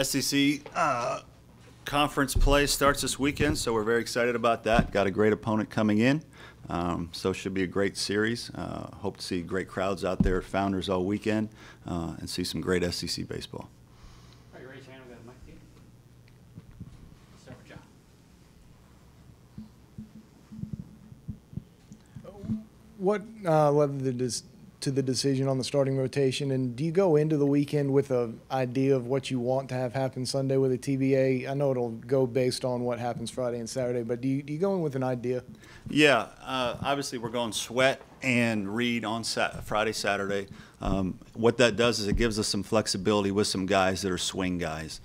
SEC conference play starts this weekend, so we're very excited about that. Got a great opponent coming in, so it should be a great series. Hope to see great crowds out there at Founders all weekend and see some great SEC baseball. All right, raise your hand. We'll go to Mike T. Start with John. What led to the decision on the starting rotation, and do you go into the weekend with an idea of what you want to have happen Sunday with a TBA? I know it'll go based on what happens Friday and Saturday, but do you go in with an idea? Yeah, obviously we're going Sweat and Reed on Friday, Saturday. What that does is it gives us some flexibility with some guys that are swing guys.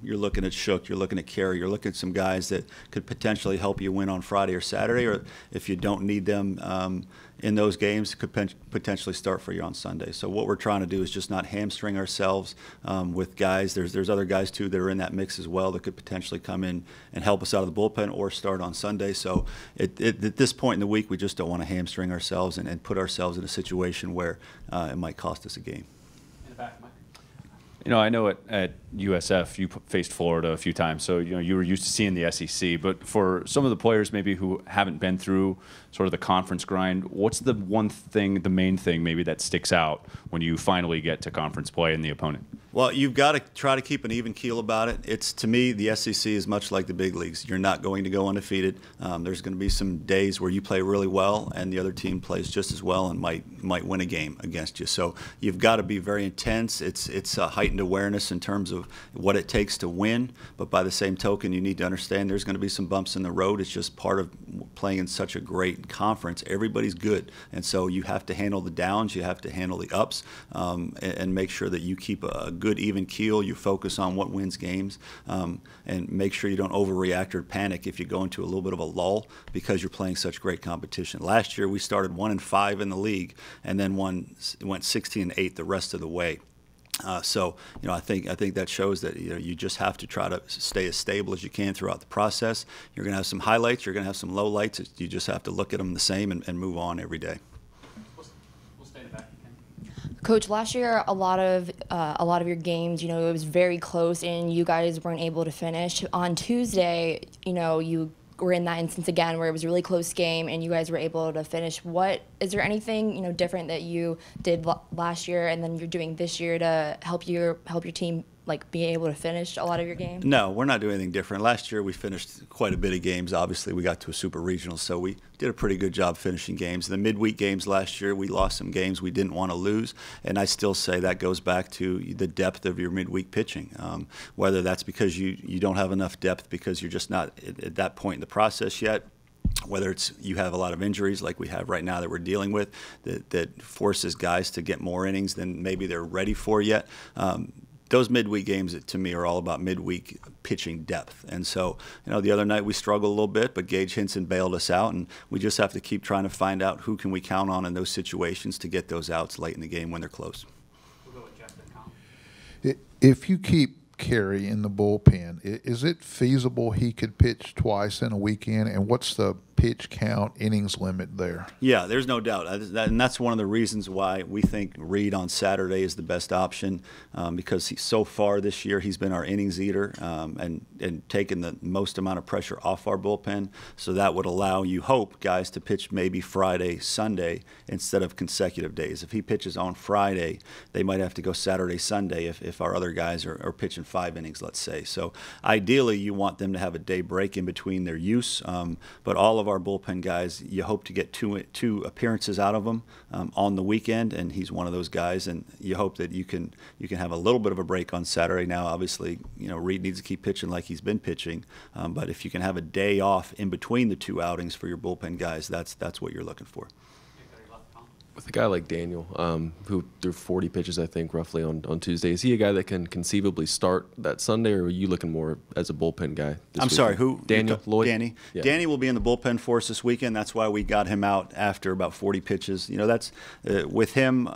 You're looking at Shook, you're looking at Carey, you're looking at some guys that could potentially help you win on Friday or Saturday, or if you don't need them in those games, could potentially start for you on Sunday. So what we're trying to do is just not hamstring ourselves with guys. There's other guys too that are in that mix as well that could potentially come in and help us out of the bullpen or start on Sunday. So at this point in the week, we just don't want to hamstring ourselves and put ourselves in a situation where it might cost us a game. In the back, Mike. You know, I know at USF you faced Florida a few times, so you know you were used to seeing the SEC. But for some of the players maybe who haven't been through sort of the conference grind, what's the one thing, the main thing maybe that sticks out when you finally get to conference play and the opponent? Well, you've got to try to keep an even keel about it. It's, to me, the SEC is much like the big leagues. You're not going to go undefeated. There's going to be some days where you play really well and the other team plays just as well and might win a game against you. So you've got to be very intense. It's a heightened awareness in terms of what it takes to win. But by the same token, you need to understand there's going to be some bumps in the road. It's just part of playing in such a great conference. Everybody's good. And so you have to handle the downs. You have to handle the ups and make sure that you keep a good even keel. You focus on what wins games, and make sure you don't overreact or panic if you go into a little bit of a lull because you're playing such great competition. Last year we started 1-5 in the league and then went 16-8 the rest of the way. So you know, I think that shows that you just have to try to stay as stable as you can throughout the process. You're going to have some highlights. You're going to have some lowlights. You just have to look at them the same and move on every day. We'll stay in the back. Coach, last year a lot of your games, it was very close and you guys weren't able to finish. On Tuesday, you were in that instance again where it was a really close game and you guys were able to finish. Is there anything different that you did last year and then you're doing this year to help your team be able to finish a lot of your games? No, we're not doing anything different. Last year we finished quite a bit of games. Obviously, we got to a super regional, so we did a pretty good job finishing games. The midweek games last year, we lost some games we didn't want to lose, and I still say that goes back to the depth of your midweek pitching. Whether that's because you don't have enough depth because you're just not at that point in the process yet, whether it's you have a lot of injuries like we have right now that we're dealing with that forces guys to get more innings than maybe they're ready for yet. Those midweek games, to me, are all about midweek pitching depth. And so, the other night we struggled a little bit, but Gage Hinson bailed us out, and we just have to keep trying to find out who can we count on in those situations to get those outs late in the game when they're close. We'll go with Jeff then. If you keep Carey in the bullpen, is it feasible he could pitch twice in a weekend, and what's the pitch count innings limit there? Yeah, there's no doubt, and that's one of the reasons why we think Reed on Saturday is the best option, because so far this year he's been our innings eater and taken the most amount of pressure off our bullpen. So that would allow, you hope, guys to pitch maybe Friday, Sunday instead of consecutive days. If he pitches on Friday, they might have to go Saturday, Sunday if our other guys are pitching 5 innings, let's say. So ideally, you want them to have a day break in between their use, but all of our bullpen guys, you hope to get two appearances out of them on the weekend, and he's one of those guys, and you hope that you can have a little bit of a break on Saturday. Now, obviously, Reed needs to keep pitching like he's been pitching, but if you can have a day off in between the 2 outings for your bullpen guys, that's what you're looking for. With a guy like Daniel, who threw 40 pitches, I think, roughly on Tuesday, is he a guy that can conceivably start that Sunday, or are you looking more as a bullpen guy this I'm weekend? sorry, who? Daniel Lloyd? Danny. Yeah. Danny will be in the bullpen for us this weekend. That's why we got him out after about 40 pitches. That's with him.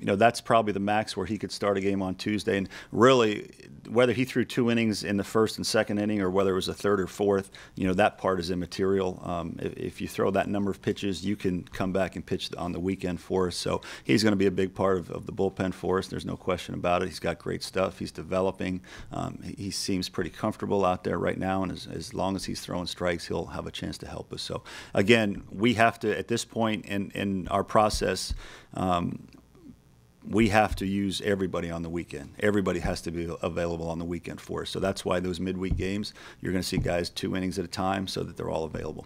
That's probably the max where he could start a game on Tuesday. And really, whether he threw 2 innings in the first and second inning or whether it was a third or fourth, that part is immaterial. If you throw that number of pitches, you can come back and pitch on the weekend for us. So he's going to be a big part of the bullpen for us. There's no question about it. He's got great stuff. He's developing. He seems pretty comfortable out there right now, and as long as he's throwing strikes, he'll have a chance to help us. So again, we have to, at this point in our process, we have to use everybody on the weekend. Everybody has to be available on the weekend for us. So that's why those midweek games, you're going to see guys 2 innings at a time so that they're all available.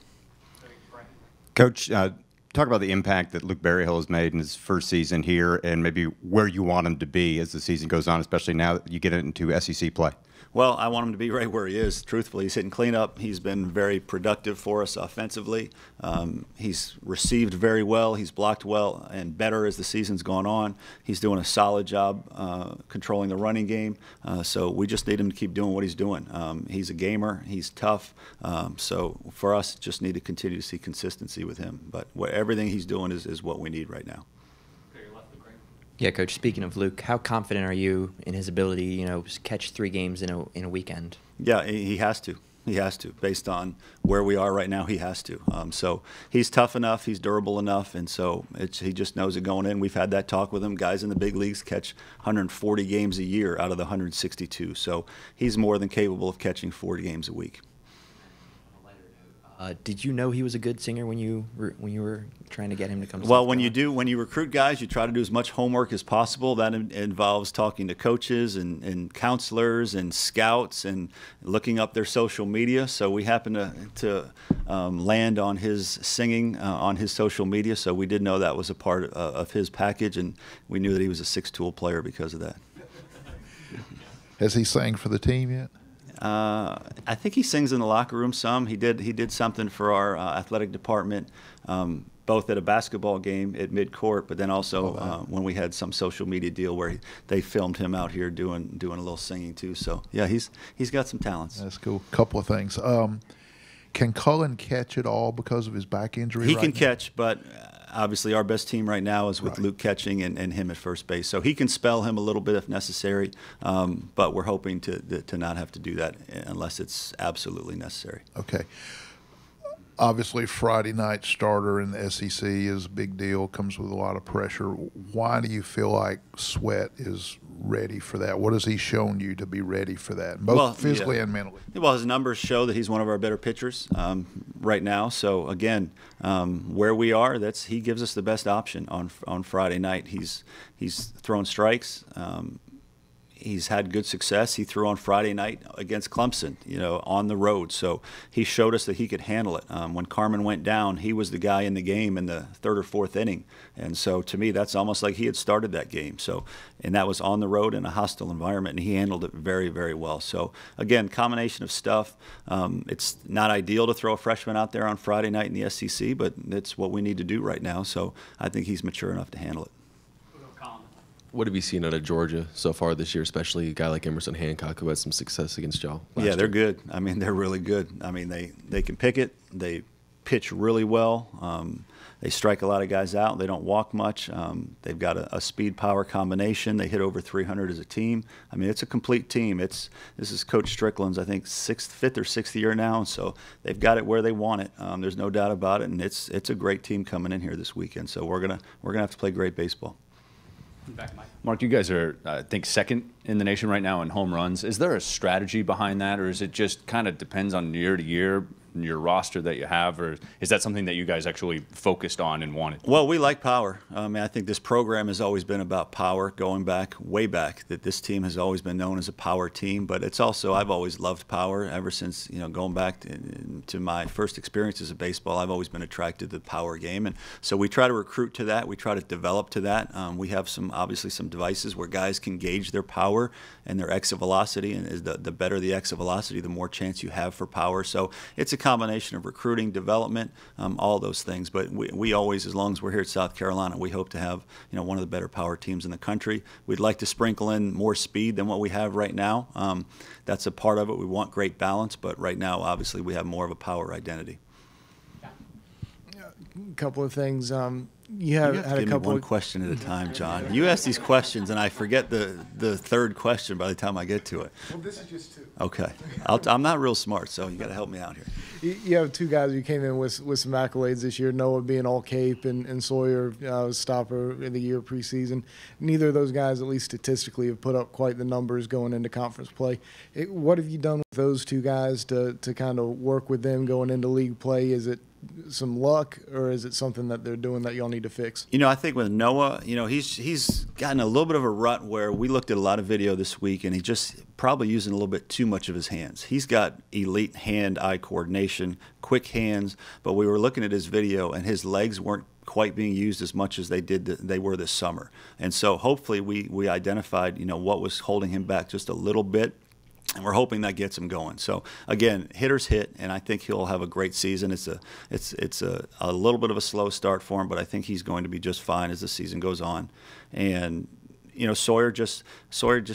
Coach, talk about the impact that Luke Berryhill has made in his first season here and maybe where you want him to be as the season goes on, especially now that you get into SEC play. Well, I want him to be right where he is. Truthfully, he's hitting cleanup. He's been very productive for us offensively. He's received very well. He's blocked well and better as the season's gone on. He's doing a solid job controlling the running game. So we just need him to keep doing what he's doing. He's a gamer. He's tough. So for us, just need to continue to see consistency with him. But everything he's doing is what we need right now. Yeah, Coach, speaking of Luke, how confident are you in his ability, to catch 3 games in a weekend? Yeah, he has to. He has to. Based on where we are right now, he has to. So he's tough enough. He's durable enough. And so he just knows it going in. We've had that talk with him. Guys in the big leagues catch 140 games a year out of the 162. So he's more than capable of catching 40 games a week. Did you know he was a good singer when you were trying to get him to come to Well, South when Carolina? you recruit guys, you try to do as much homework as possible. That involves talking to coaches and counselors and scouts and looking up their social media. So we happened to land on his singing on his social media. So we did know that was a part of his package, and we knew that he was a 6-tool player because of that. Has he sang for the team yet? I think he sings in the locker room some. He did something for our athletic department, both at a basketball game at midcourt, but then also when we had some social media deal where they filmed him out here doing a little singing too. So yeah, he's got some talents. That's cool. Couple of things. Can Cullen catch it all because of his back injury? He right can now? catch, but obviously our best team right now is with Right. Luke catching and him at first base. So he can spell him a little bit if necessary, but we're hoping to not have to do that unless it's absolutely necessary. Okay. Obviously, Friday night starter in the SEC is a big deal, comes with a lot of pressure. Why do you feel like Sweat is ready for that? What has he shown you to be ready for that, both physically and mentally? Well, his numbers show that he's one of our better pitchers right now. So, again, where we are, he gives us the best option on Friday night. He's throwing strikes. He's had good success. He threw on Friday night against Clemson, on the road. So he showed us that he could handle it. When Carmen went down, he was the guy in the game in the 3rd or 4th inning. And so to me, that's almost like he had started that game. And that was on the road in a hostile environment, and he handled it very, very well. So again, combination of stuff. It's not ideal to throw a freshman out there on Friday night in the SEC, but it's what we need to do right now. So I think he's mature enough to handle it. What have you seen out of Georgia so far this year, especially a guy like Emerson Hancock who had some success against y'all? Yeah, they're good. I mean, they're really good. I mean, they can pick it. They pitch really well. They strike a lot of guys out. They don't walk much. They've got a speed-power combination. They hit over 300 as a team. I mean, it's a complete team. This is Coach Strickland's, I think, 5th or 6th year now, so they've got it where they want it. There's no doubt about it, and it's a great team coming in here this weekend. So we're gonna have to play great baseball. Back, Mike. Mark, you guys are, I think, 2nd in the nation right now in home runs. Is there a strategy behind that, or is it just kind of depends on year to year, your roster that you have, or is that something that you guys actually focused on and wanted? Well, we like power. I mean, I think this program has always been about power, going back, way back, that this team has always been known as a power team. But it's also, I've always loved power ever since, going back to my first experiences of baseball. I've always been attracted to the power game. And so we try to recruit to that. We try to develop to that. We have obviously some devices where guys can gauge their power and their exit velocity. And the better the exit velocity, the more chance you have for power. So it's a combination of recruiting, development, all those things. But we always, as long as we're here at South Carolina, we hope to have one of the better power teams in the country. We'd like to sprinkle in more speed than what we have right now. That's a part of it. We want great balance, but right now, obviously, we have more of a power identity. A couple of things. You have You have to had a give me couple one of question at a time, John. You ask these questions, and I forget the third question by the time I get to it. Well, this is just two. Okay. I'm not real smart, so you got to help me out here. You have two guys who came in with some accolades this year. Noah being all Cape and Sawyer stopper of the year preseason. Neither of those guys, at least statistically, have put up quite the numbers going into conference play. What have you done with those two guys to kind of work with them going into league play? Is it some luck, or is it something that they're doing that y'all need to fix? You know, I think with Noah, you know, he's gotten a little bit of a rut where we looked at a lot of video this week, and he just probably using a little bit too much of his hands. He's got elite hand-eye coordination, quick hands, but we were looking at his video, and his legs weren't quite being used as much as they were this summer. And so hopefully we identified, you know, what was holding him back just a little bit. And we're hoping that gets him going. So again, hitters hit, and I think he'll have a great season. It's a little bit of a slow start for him, but I think he's going to be just fine as the season goes on. And you know, Sawyer just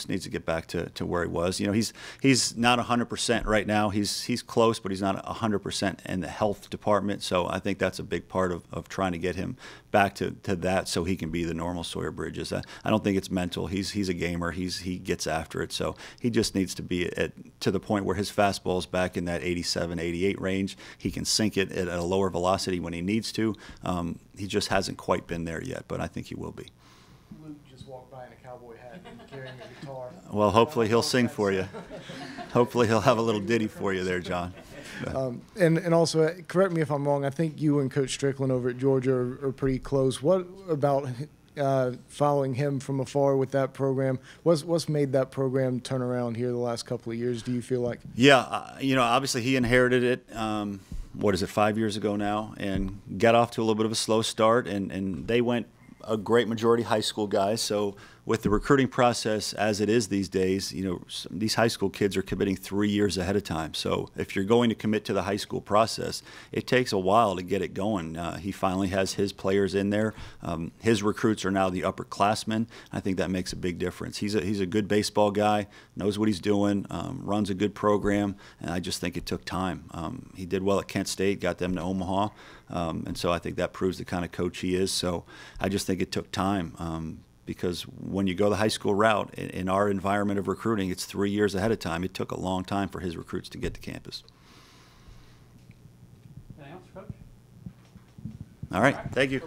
needs to get back to where he was. You know, he's not 100% right now. He's close, but he's not 100% in the health department. So I think that's a big part of trying to get him back to that, so he can be the normal Sawyer Bridges. I don't think it's mental. He's a gamer. He gets after it. So he just needs to be to the point where his fastball is back in that 87, 88 range. He can sink it at a lower velocity when he needs to. He just hasn't quite been there yet, but I think he will be. Luke just walked by in a cowboy hat and carrying a guitar. Well, hopefully he'll sing for you. Hopefully he'll have a little ditty for you there, John. And also, correct me if I'm wrong, I think you and Coach Strickland over at Georgia are pretty close. What about following him from afar with that program? What's made that program turn around here the last couple of years, do you feel like? Yeah, you know, obviously he inherited it, 5 years ago now, and got off to a little bit of a slow start, and they went a great majority high school guys. So with the recruiting process as it is these days, you know, these high school kids are committing 3 years ahead of time. So if you're going to commit to the high school process, it takes a while to get it going. He finally has his players in there. His recruits are now the upperclassmen. I think that makes a big difference. He's a good baseball guy, knows what he's doing, runs a good program, and I just think it took time. He did well at Kent State, got them to Omaha, and so I think that proves the kind of coach he is. So I just think it took time. Because when you go the high school route, in our environment of recruiting, it's 3 years ahead of time. It took a long time for his recruits to get to campus. Anything else, Coach? All right, thank you.